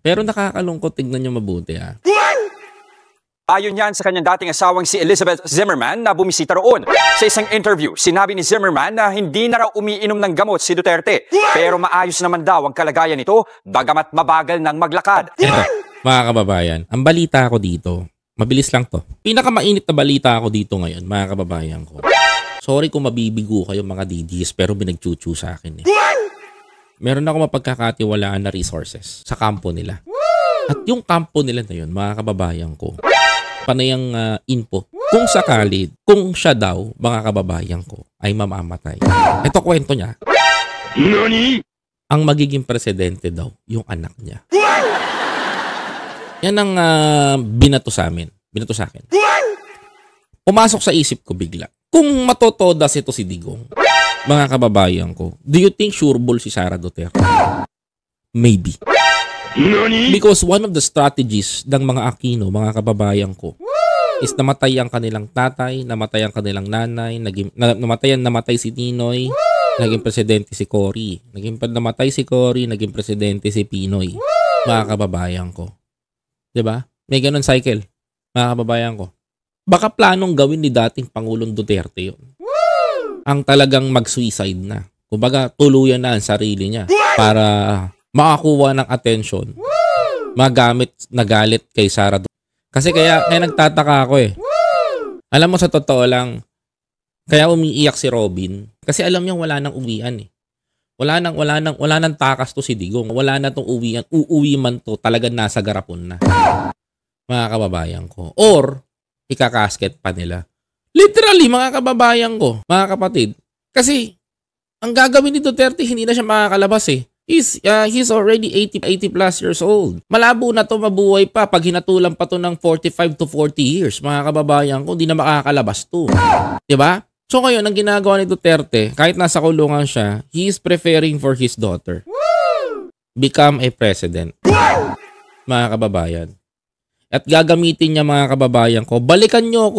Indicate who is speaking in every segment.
Speaker 1: Pero nakakalungkot, tignan nyo mabuti ha.
Speaker 2: Ayon yan sa kanyang dating asawang si Elizabeth Zimmerman na bumisita roon. Sa isang interview, sinabi ni Zimmerman na hindi na raw umiinom ng gamot si Duterte. Pero maayos naman daw ang kalagayan nito, bagamat mabagal ng maglakad.
Speaker 1: Eto, mga kababayan, ang balita ko dito, mabilis lang to. Pinakamainit na balita ako dito ngayon, mga kababayan ko. Sorry kung mabibigo kayo mga DDs, pero binagchuchu sa akin eh. Meron ako mapagkakatiwalaan na resources sa kampo nila. At yung kampo nila na yun, mga kababayan ko, panayang info, kung sakali, kung siya daw, mga kababayan ko, ay mamamatay. Ito kwento niya.
Speaker 3: Nani?
Speaker 1: Ang magiging presidente daw, yung anak niya. Yan ang binato sa amin. Binato sa akin. Pumasok sa isip ko bigla. Kung matotodas ito si Digong, mga kababayan ko, do you think sureball si Sara Duterte? Maybe.
Speaker 3: Nani?
Speaker 1: Because one of the strategies ng mga Aquino, mga kababayan ko, is namatay ang kanilang tatay, namatay ang kanilang nanay, namatay si Ninoy, naging presidente si Cory. Namatay si Cory, naging presidente si Pinoy. Mga kababayan ko. Diba? May ganun cycle. Mga kababayan ko. Baka planong gawin ni dating Pangulong Duterte yun. Ang talagang mag-suicide na. Kumbaga, tuluyan na ang sarili niya para makakuha ng attention, magamit na galit kay Sara Duterte. Kasi kaya nagtataka ako eh. Alam mo sa totoo lang, kaya umiiyak si Robin kasi alam niya wala nang uwian eh. Wala nang takas to si Digong. Wala na tong uwian. Uuwi man to, talagang nasa garapon na. Mga kababayan ko. Or ikakasket pa nila. Literally, mga kababayan ko, mga kapatid. Kasi ang gagawin ni Duterte, hindi na siya makakalabas eh. He's already 80 plus years old. Malabo na to mabuhay pa pag hinatulan pa to ng 45 to 40 years. Mga kababayan ko, hindi na makakalabas to. Diba? So ngayon, ang ginagawa ni Duterte, kahit nasa kulungan siya, he is preferring for his daughter. Become a president. Mga kababayan. At gagamitin niya, mga kababayan ko, balikan nyo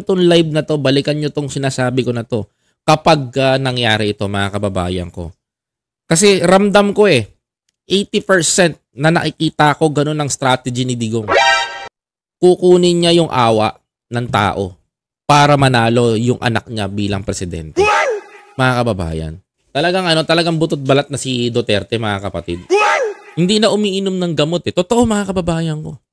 Speaker 1: tong live na to, balikan nyo tong sinasabi ko na to kapag nangyari ito, mga kababayan ko. Kasi ramdam ko 80% na nakikita ko ganun ang strategy ni Digong. Kukunin niya yung awa ng tao para manalo yung anak niya bilang presidente. Mga kababayan, talagang butot balat na si Duterte, mga kapatid. Hindi na umiinom ng gamot eh. Totoo, mga kababayan ko.